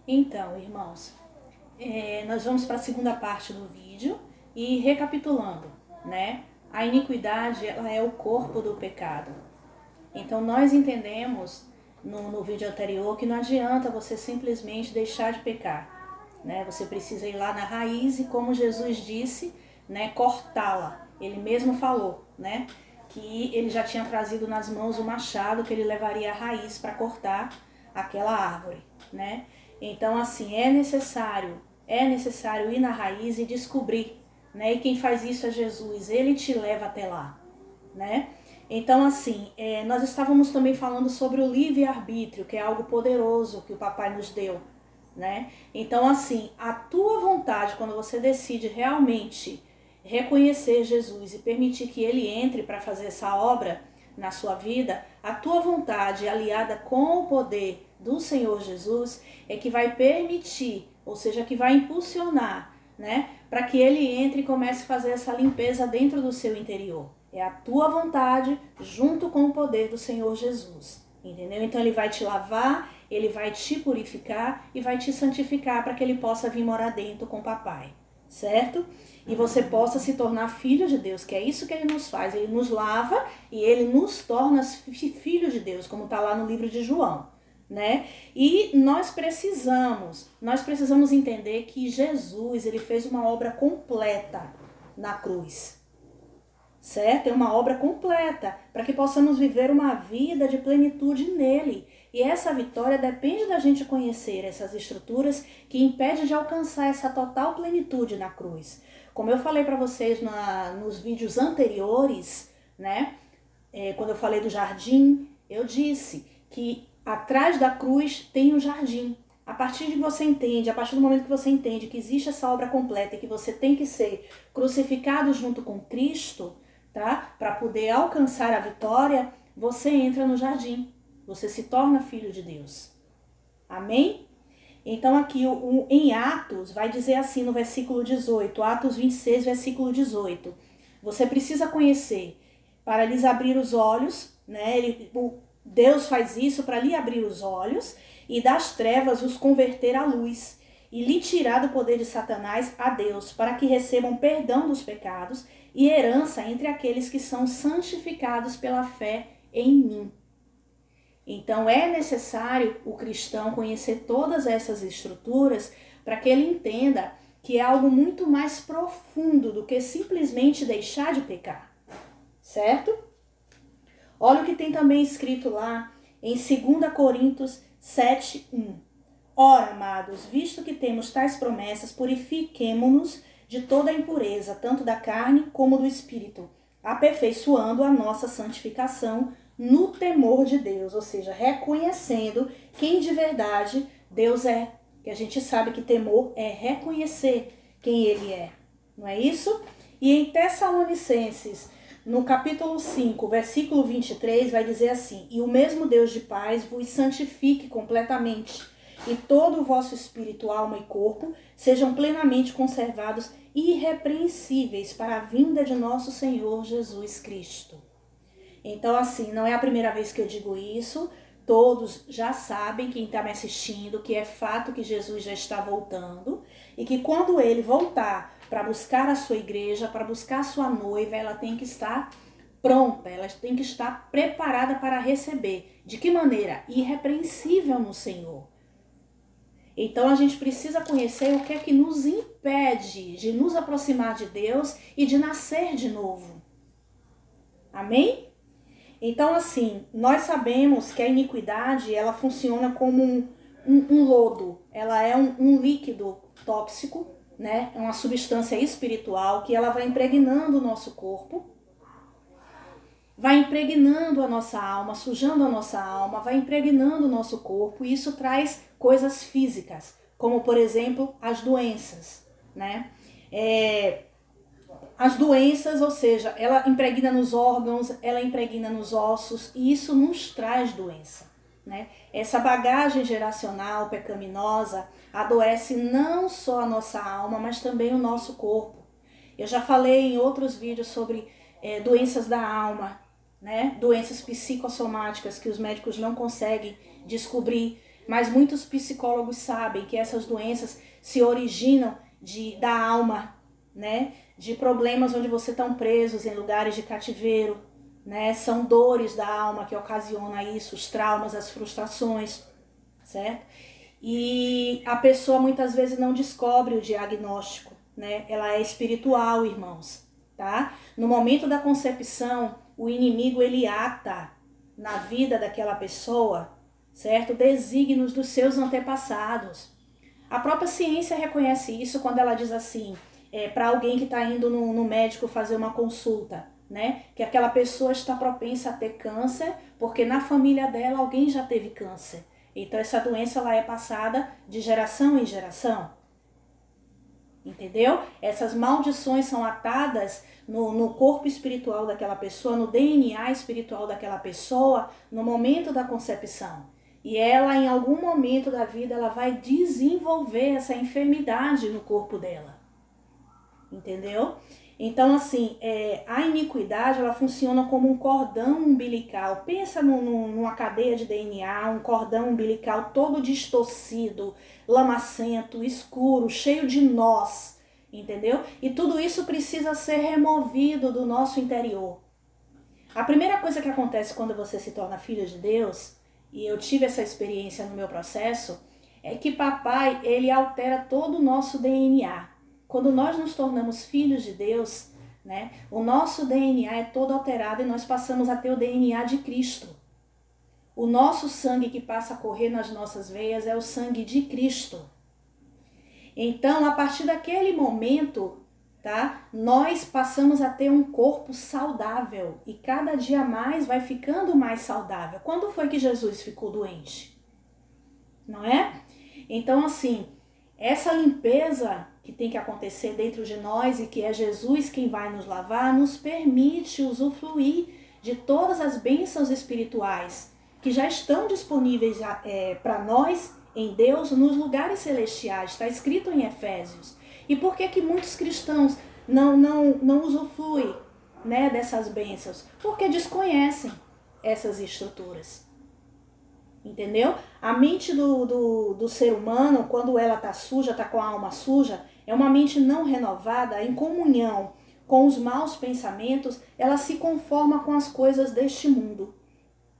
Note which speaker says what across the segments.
Speaker 1: Então, irmãos, nós vamos para a segunda parte do vídeo e recapitulando, né? A iniquidade, ela é o corpo do pecado. Então, nós entendemos no vídeo anterior que não adianta você simplesmente deixar de pecar, né? Você precisa ir lá na raiz e, como Jesus disse, né, cortá-la. Ele mesmo falou, né, que ele já tinha trazido nas mãos o machado que ele levaria a raiz para cortar aquela árvore, né? Então, assim, é necessário ir na raiz e descobrir, né? E quem faz isso é Jesus, ele te leva até lá, né? Então, assim, nós estávamos também falando sobre o livre-arbítrio, que é algo poderoso que o papai nos deu, né? Então, assim, a tua vontade, quando você decide realmente reconhecer Jesus e permitir que ele entre para fazer essa obra na sua vida, a tua vontade aliada com o poder do Senhor Jesus é que vai permitir, ou seja, que vai impulsionar, né, para que ele entre e comece a fazer essa limpeza dentro do seu interior. É a tua vontade junto com o poder do Senhor Jesus, entendeu? Então ele vai te lavar, ele vai te purificar e vai te santificar para que ele possa vir morar dentro com o papai, certo? E você possa se tornar filho de Deus, que é isso que ele nos faz. Ele nos lava e ele nos torna filhos de Deus, como está lá no livro de João, né? E nós precisamos entender que Jesus, ele fez uma obra completa na cruz, certo? É uma obra completa, para que possamos viver uma vida de plenitude nele. E essa vitória depende da gente conhecer essas estruturas que impedem de alcançar essa total plenitude na cruz. Como eu falei para vocês nos vídeos anteriores, né? Quando eu falei do jardim, eu disse que atrás da cruz tem um jardim. A partir do momento que você entende que existe essa obra completa e que você tem que ser crucificado junto com Cristo, tá? Para poder alcançar a vitória, você entra no jardim. Você se torna filho de Deus. Amém? Então aqui em Atos vai dizer assim no versículo 18, Atos 26, versículo 18. Você precisa conhecer para lhes abrir os olhos, né? Deus faz isso para lhe abrir os olhos e das trevas os converter à luz e lhe tirar do poder de Satanás a Deus, para que recebam perdão dos pecados e herança entre aqueles que são santificados pela fé em mim. Então é necessário o cristão conhecer todas essas estruturas para que ele entenda que é algo muito mais profundo do que simplesmente deixar de pecar, certo? Olha o que tem também escrito lá em 2 Coríntios 7:1. Ora, amados, visto que temos tais promessas, purifiquemo-nos de toda a impureza, tanto da carne como do espírito, aperfeiçoando a nossa santificação no temor de Deus, ou seja, reconhecendo quem de verdade Deus é. Que a gente sabe que temor é reconhecer quem ele é, não é isso? E em Tessalonicenses, no capítulo 5, versículo 23, vai dizer assim: e o mesmo Deus de paz vos santifique completamente, e todo o vosso espírito, alma e corpo sejam plenamente conservados irrepreensíveis para a vinda de nosso Senhor Jesus Cristo. Então, assim, não é a primeira vez que eu digo isso, todos já sabem, quem está me assistindo, que é fato que Jesus já está voltando e que quando ele voltar para buscar a sua igreja, para buscar a sua noiva, ela tem que estar pronta, ela tem que estar preparada para receber. De que maneira? Irrepreensível no Senhor. Então a gente precisa conhecer o que é que nos impede de nos aproximar de Deus e de nascer de novo. Amém? Então, assim, nós sabemos que a iniquidade, ela funciona como um lodo. Ela é um líquido tóxico, né? É uma substância espiritual que ela vai impregnando o nosso corpo, vai impregnando a nossa alma, sujando a nossa alma, vai impregnando o nosso corpo, e isso traz coisas físicas, como, por exemplo, as doenças, né? As doenças, ou seja, ela impregna nos órgãos, ela impregna nos ossos, e isso nos traz doença, né? Essa bagagem geracional pecaminosa adoece não só a nossa alma, mas também o nosso corpo. Eu já falei em outros vídeos sobre doenças da alma, né? Doenças psicossomáticas que os médicos não conseguem descobrir, Mas muitos psicólogos sabem que essas doenças se originam da alma, né? De problemas onde você está presos em lugares de cativeiro, né? São dores da alma que ocasionam isso, os traumas, as frustrações, certo? E a pessoa muitas vezes não descobre o diagnóstico, né? Ela é espiritual, irmãos, tá? No momento da concepção, o inimigo ele ata na vida daquela pessoa, certo? Desígnios dos seus antepassados. A própria ciência reconhece isso quando ela diz assim, para alguém que está indo no médico fazer uma consulta, né? Que aquela pessoa está propensa a ter câncer, porque na família dela alguém já teve câncer. Então essa doença ela é passada de geração em geração. Entendeu? Essas maldições são atadas no corpo espiritual daquela pessoa, no DNA espiritual daquela pessoa, no momento da concepção. E ela, em algum momento da vida, ela vai desenvolver essa enfermidade no corpo dela. Entendeu? Então, assim, a iniquidade, ela funciona como um cordão umbilical. Pensa numa cadeia de DNA, um cordão umbilical todo distorcido, lamacento, escuro, cheio de nós, entendeu? E tudo isso precisa ser removido do nosso interior. A primeira coisa que acontece quando você se torna filho de Deus, e eu tive essa experiência no meu processo, é que papai, ele altera todo o nosso DNA. Quando nós nos tornamos filhos de Deus, né, o nosso DNA é todo alterado e nós passamos a ter o DNA de Cristo. O nosso sangue que passa a correr nas nossas veias é o sangue de Cristo. Então, a partir daquele momento, tá, nós passamos a ter um corpo saudável e cada dia mais vai ficando mais saudável. Quando foi que Jesus ficou doente? Não é? Então, assim, essa limpeza que tem que acontecer dentro de nós e que é Jesus quem vai nos lavar, nos permite usufruir de todas as bênçãos espirituais que já estão disponíveis para nós em Deus nos lugares celestiais. Está escrito em Efésios. E por que que muitos cristãos não usufruem, né, dessas bênçãos? Porque desconhecem essas estruturas. Entendeu? A mente do ser humano, quando ela está suja, está com a alma suja, é uma mente não renovada, em comunhão com os maus pensamentos, ela se conforma com as coisas deste mundo,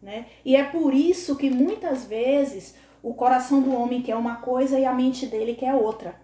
Speaker 1: né? E é por isso que muitas vezes o coração do homem quer uma coisa e a mente dele quer outra,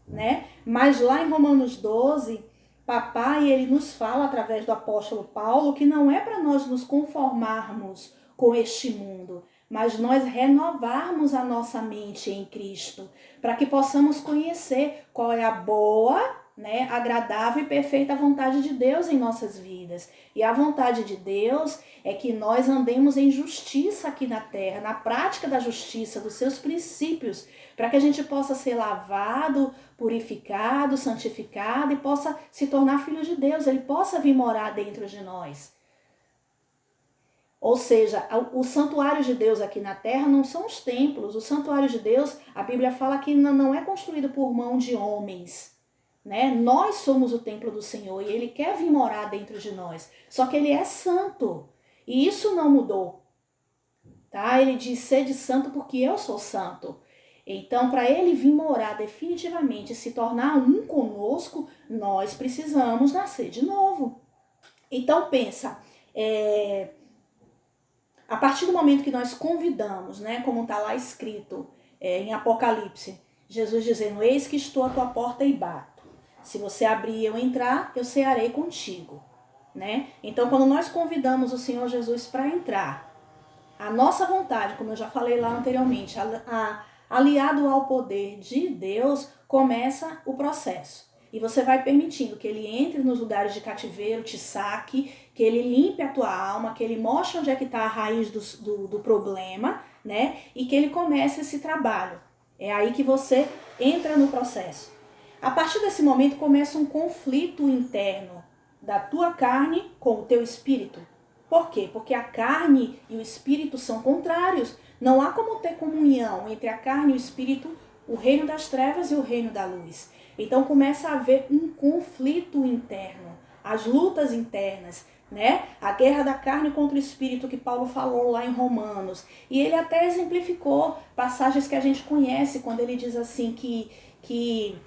Speaker 1: né? Mas lá em Romanos 12, papai, ele nos fala através do apóstolo Paulo que não é para nós nos conformarmos com este mundo, mas nós renovarmos a nossa mente em Cristo, para que possamos conhecer qual é a boa, né, agradável e perfeita vontade de Deus em nossas vidas. E a vontade de Deus é que nós andemos em justiça aqui na terra, na prática da justiça, dos seus princípios, para que a gente possa ser lavado, purificado, santificado e possa se tornar filho de Deus, ele possa vir morar dentro de nós. Ou seja, o santuário de Deus aqui na terra não são os templos. O santuário de Deus, a Bíblia fala que não é construído por mão de homens, né? Nós somos o templo do Senhor e Ele quer vir morar dentro de nós. Só que Ele é santo e isso não mudou, tá? Ele diz, sede santo porque eu sou santo. Então, para Ele vir morar definitivamente, se tornar um conosco, nós precisamos nascer de novo. Então, pensa, a partir do momento que nós convidamos, né, como está lá escrito em Apocalipse, Jesus dizendo, eis que estou à tua porta e bato. Se você abrir e eu entrar, eu cearei contigo. Né? Então, quando nós convidamos o Senhor Jesus para entrar, a nossa vontade, como eu já falei lá anteriormente, aliado ao poder de Deus, começa o processo. E você vai permitindo que Ele entre nos lugares de cativeiro, te saque, que Ele limpe a tua alma, que Ele mostre onde é que está a raiz do problema, né? E que Ele comece esse trabalho. É aí que você entra no processo. A partir desse momento começa um conflito interno da tua carne com o teu espírito. Por quê? Porque a carne e o espírito são contrários. Não há como ter comunhão entre a carne e o espírito, o reino das trevas e o reino da luz. Então começa a haver um conflito interno, as lutas internas, né? A guerra da carne contra o espírito que Paulo falou lá em Romanos. E ele até exemplificou passagens que a gente conhece, quando ele diz assim que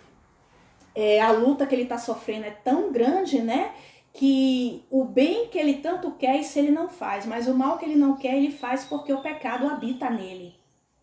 Speaker 1: a luta que ele está sofrendo é tão grande, né? Que o bem que ele tanto quer, isso ele não faz, mas o mal que ele não quer, ele faz porque o pecado habita nele,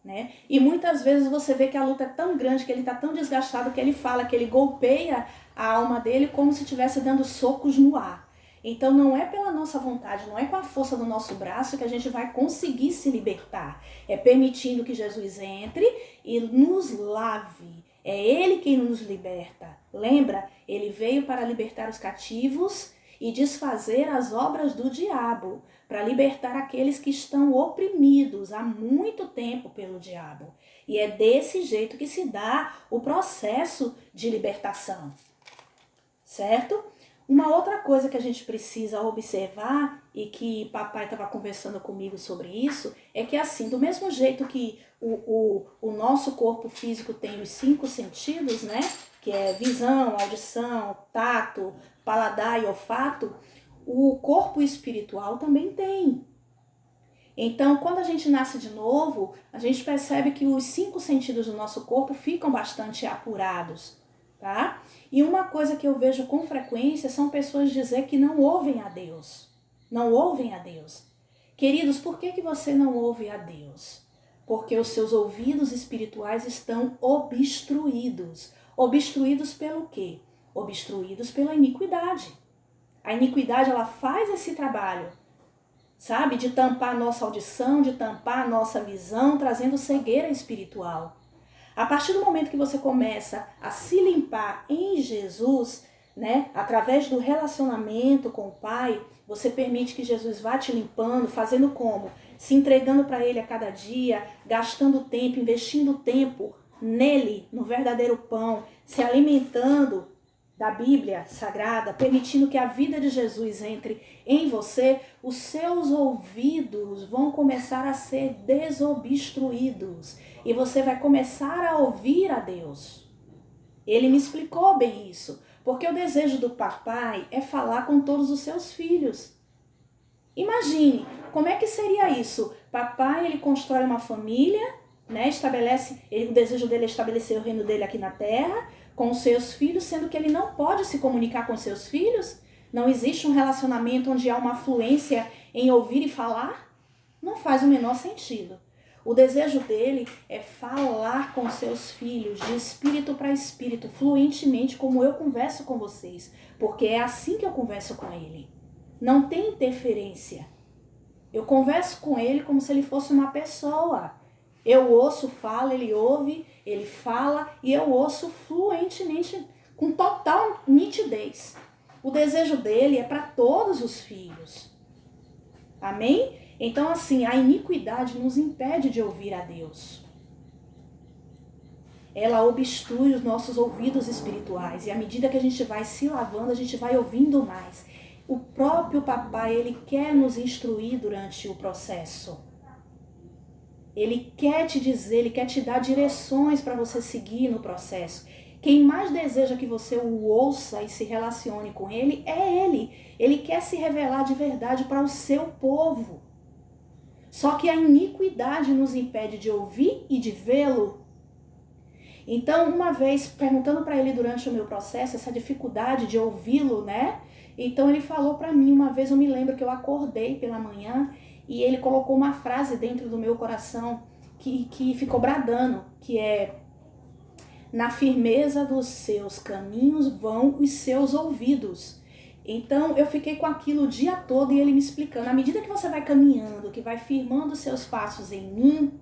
Speaker 1: né? E muitas vezes você vê que a luta é tão grande, que ele está tão desgastado, que ele fala que ele golpeia a alma dele como se estivesse dando socos no ar. Então não é pela nossa vontade, não é com a força do nosso braço que a gente vai conseguir se libertar. É permitindo que Jesus entre e nos lave. É Ele quem nos liberta. Lembra? Ele veio para libertar os cativos e desfazer as obras do diabo, para libertar aqueles que estão oprimidos há muito tempo pelo diabo. E é desse jeito que se dá o processo de libertação, certo? Uma outra coisa que a gente precisa observar, e que papai estava conversando comigo sobre isso, é que assim, do mesmo jeito que o nosso corpo físico tem os 5 sentidos, né? Que é visão, audição, tato, paladar e olfato, o corpo espiritual também tem. Então, quando a gente nasce de novo, a gente percebe que os 5 sentidos do nosso corpo ficam bastante apurados, tá? E uma coisa que eu vejo com frequência são pessoas dizer que não ouvem a Deus. Não ouvem a Deus. Queridos, por que você não ouve a Deus? Porque os seus ouvidos espirituais estão obstruídos. Obstruídos pelo quê? Obstruídos pela iniquidade. A iniquidade, ela faz esse trabalho, sabe? De tampar a nossa audição, de tampar a nossa visão, trazendo cegueira espiritual. A partir do momento que você começa a se limpar em Jesus, né, através do relacionamento com o Pai, você permite que Jesus vá te limpando, fazendo como? Se entregando para Ele a cada dia, gastando tempo, investindo tempo nele, no verdadeiro pão, se alimentando da Bíblia Sagrada, permitindo que a vida de Jesus entre em você, os seus ouvidos vão começar a ser desobstruídos e você vai começar a ouvir a Deus. Ele me explicou bem isso, porque o desejo do papai é falar com todos os seus filhos. Imagine, como é que seria isso? Papai, ele constrói uma família, né? O desejo dele é estabelecer o reino dele aqui na terra, com os seus filhos, sendo que ele não pode se comunicar com seus filhos? Não existe um relacionamento onde há uma fluência em ouvir e falar? Não faz o menor sentido. O desejo dele é falar com seus filhos de espírito para espírito, fluentemente, como eu converso com vocês, porque é assim que eu converso com ele. Não tem interferência. Eu converso com ele como se ele fosse uma pessoa. Eu ouço, falo, ele ouve, ele fala e eu ouço fluentemente, com total nitidez. O desejo dele é para todos os filhos. Amém? Então, assim, a iniquidade nos impede de ouvir a Deus. Ela obstrui os nossos ouvidos espirituais. E à medida que a gente vai se lavando, a gente vai ouvindo mais. O próprio papai, ele quer nos instruir durante o processo. Ele quer te dizer, ele quer te dar direções para você seguir no processo. Quem mais deseja que você o ouça e se relacione com ele é ele. Ele quer se revelar de verdade para o seu povo. Só que a iniquidade nos impede de ouvir e de vê-lo. Então, uma vez, perguntando para ele durante o meu processo, essa dificuldade de ouvi-lo, né? Então, ele falou para mim, uma vez eu me lembro que eu acordei pela manhã e ele colocou uma frase dentro do meu coração que ficou bradando, que é: na firmeza dos seus caminhos vão os seus ouvidos. Então eu fiquei com aquilo o dia todo e ele me explicando, à medida que você vai caminhando, que vai firmando os seus passos em mim,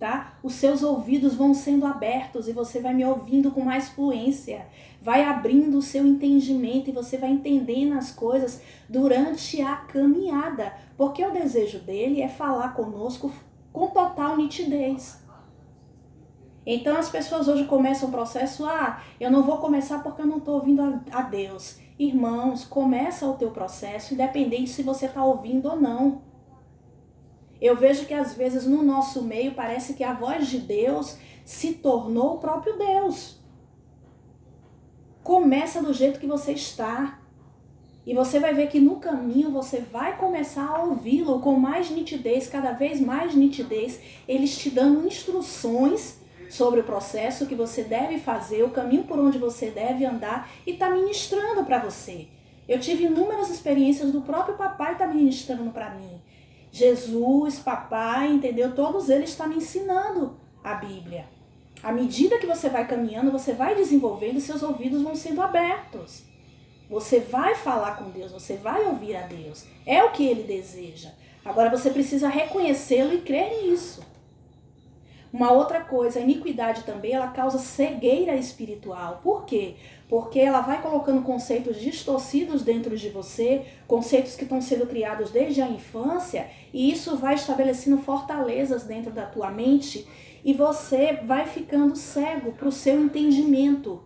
Speaker 1: tá? Os seus ouvidos vão sendo abertos e você vai me ouvindo com mais fluência. Vai abrindo o seu entendimento e você vai entendendo as coisas durante a caminhada. Porque o desejo dele é falar conosco com total nitidez. Então as pessoas hoje começam o processo, eu não vou começar porque eu não estou ouvindo a Deus. Irmãos, começa o teu processo, independente se você está ouvindo ou não. Eu vejo que às vezes no nosso meio parece que a voz de Deus se tornou o próprio Deus. Começa do jeito que você está. E você vai ver que no caminho você vai começar a ouvi-lo com mais nitidez, cada vez mais nitidez, eles te dando instruções sobre o processo que você deve fazer, o caminho por onde você deve andar e tá ministrando para você. Eu tive inúmeras experiências do próprio papai tá ministrando para mim. Jesus, papai, entendeu? Todos eles estão me ensinando a Bíblia. À medida que você vai caminhando, você vai desenvolvendo e seus ouvidos vão sendo abertos. Você vai falar com Deus, você vai ouvir a Deus. É o que Ele deseja. Agora você precisa reconhecê-lo e crer nisso. Uma outra coisa, a iniquidade também, ela causa cegueira espiritual. Por quê? Porque ela vai colocando conceitos distorcidos dentro de você, conceitos que estão sendo criados desde a infância, e isso vai estabelecendo fortalezas dentro da tua mente, e você vai ficando cego para o seu entendimento.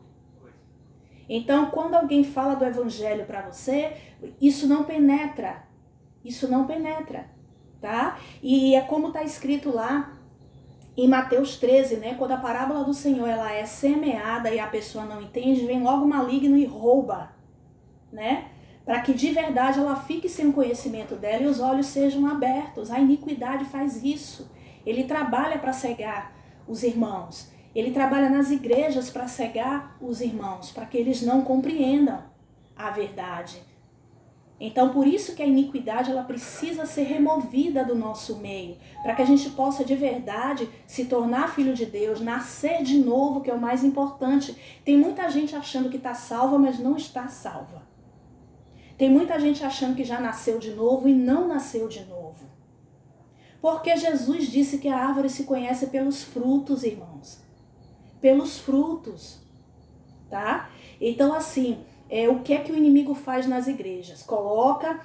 Speaker 1: Então, quando alguém fala do evangelho para você, isso não penetra. Isso não penetra, tá? E é como está escrito lá em Mateus 13, né? Quando a parábola do Senhor ela é semeada e a pessoa não entende, vem logo o maligno e rouba, né? Para que de verdade ela fique sem o conhecimento dela e os olhos sejam abertos. A iniquidade faz isso. Ele trabalha para cegar os irmãos. Ele trabalha nas igrejas para cegar os irmãos, para que eles não compreendam a verdade. Então, por isso que a iniquidade ela precisa ser removida do nosso meio, para que a gente possa de verdade se tornar filho de Deus, nascer de novo, que é o mais importante. Tem muita gente achando que está salva, mas não está salva. Tem muita gente achando que já nasceu de novo e não nasceu de novo. Porque Jesus disse que a árvore se conhece pelos frutos, irmãos. Pelos frutos, tá? Então, assim, o que é que o inimigo faz nas igrejas? Coloca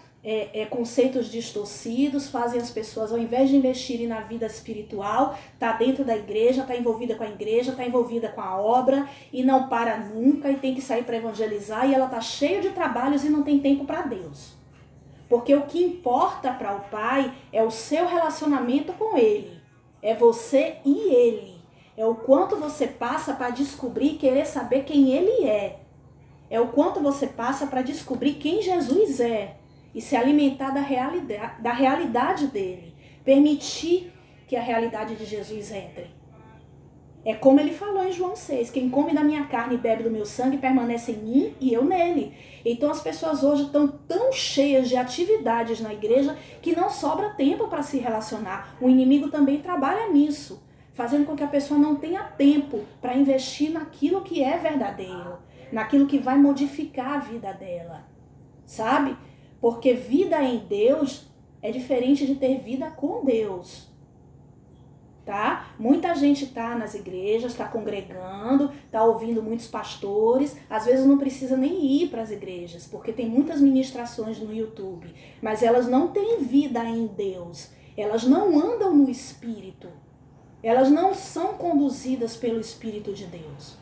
Speaker 1: conceitos distorcidos, fazem as pessoas, ao invés de investirem na vida espiritual, tá dentro da igreja, tá envolvida com a igreja, tá envolvida com a obra e não para nunca e tem que sair para evangelizar e ela tá cheia de trabalhos e não tem tempo para Deus. Porque o que importa para o Pai é o seu relacionamento com Ele. É você e Ele. É o quanto você passa para descobrir e querer saber quem Ele é. É o quanto você passa para descobrir quem Jesus é. E se alimentar da realidade dele. Permitir que a realidade de Jesus entre. É como ele falou em João 6. Quem come da minha carne e bebe do meu sangue permanece em mim e eu nele. Então as pessoas hoje estão tão cheias de atividades na igreja que não sobra tempo para se relacionar. O inimigo também trabalha nisso. Fazendo com que a pessoa não tenha tempo para investir naquilo que é verdadeiro. Naquilo que vai modificar a vida dela. Sabe? Porque vida em Deus é diferente de ter vida com Deus. Tá? Muita gente está nas igrejas, está congregando, está ouvindo muitos pastores, às vezes não precisa nem ir para as igrejas, porque tem muitas ministrações no YouTube, mas elas não têm vida em Deus, elas não andam no Espírito, elas não são conduzidas pelo Espírito de Deus.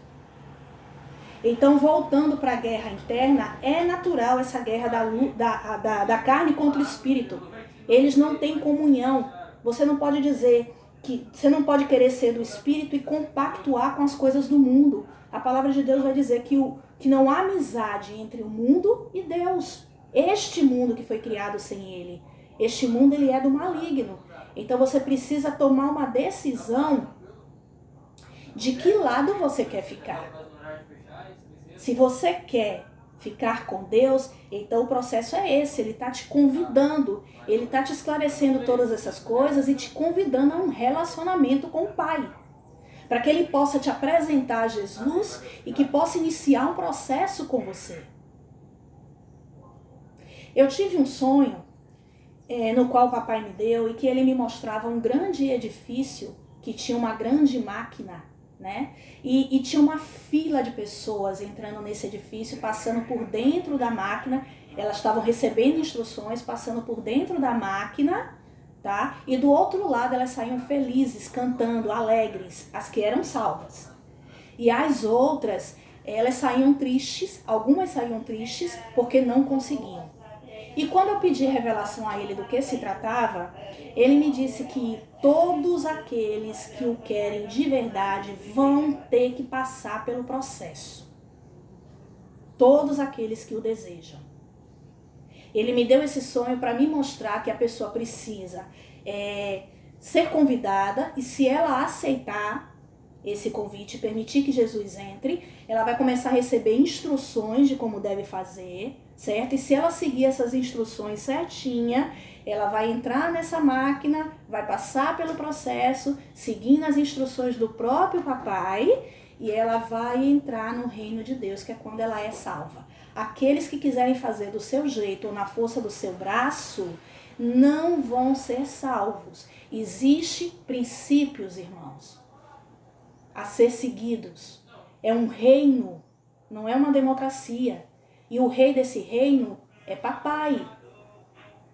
Speaker 1: Então, voltando para a guerra interna, é natural essa guerra da carne contra o Espírito. Eles não têm comunhão. Você não pode dizer que você não pode querer ser do Espírito e compactuar com as coisas do mundo. A palavra de Deus vai dizer que não há amizade entre o mundo e Deus. Este mundo que foi criado sem Ele. Este mundo ele é do maligno. Então você precisa tomar uma decisão de que lado você quer ficar. Se você quer ficar com Deus, então o processo é esse, ele está te convidando, ele está te esclarecendo todas essas coisas e te convidando a um relacionamento com o Pai, para que ele possa te apresentar a Jesus e que possa iniciar um processo com você. Eu tive um sonho no qual o papai me deu e que ele me mostrava um grande edifício que tinha uma grande máquina, né? E tinha uma fila de pessoas entrando nesse edifício, passando por dentro da máquina. Elas estavam recebendo instruções, passando por dentro da máquina, tá? E do outro lado elas saíam felizes, cantando, alegres, as que eram salvas. E as outras, elas saíam tristes, algumas saíam tristes porque não conseguiam. E quando eu pedi revelação a ele do que se tratava, ele me disse que todos aqueles que o querem de verdade vão ter que passar pelo processo. Todos aqueles que o desejam. Ele me deu esse sonho para me mostrar que a pessoa precisa ser convidada, e se ela aceitar esse convite, permitir que Jesus entre, ela vai começar a receber instruções de como deve fazer, certo? E se ela seguir essas instruções certinha, ela vai entrar nessa máquina, vai passar pelo processo, seguindo as instruções do próprio papai, e ela vai entrar no reino de Deus, que é quando ela é salva. Aqueles que quiserem fazer do seu jeito ou na força do seu braço, não vão ser salvos. Existem princípios, irmãos, a ser seguidos. É um reino, não é uma democracia. E o rei desse reino é papai.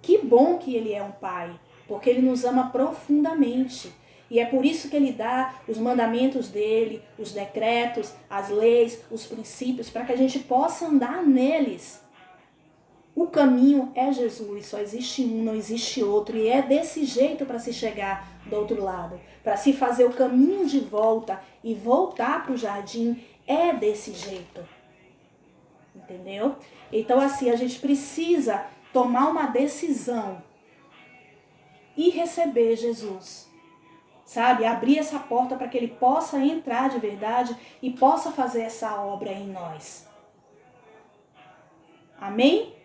Speaker 1: Que bom que ele é um pai, porque ele nos ama profundamente. E é por isso que ele dá os mandamentos dele, os decretos, as leis, os princípios, para que a gente possa andar neles. O caminho é Jesus, só existe um, não existe outro. E é desse jeito para se chegar do outro lado. Para se fazer o caminho de volta e voltar para o jardim, é desse jeito. Entendeu? Então assim, a gente precisa tomar uma decisão e receber Jesus. Sabe? Abrir essa porta para que ele possa entrar de verdade e possa fazer essa obra em nós. Amém?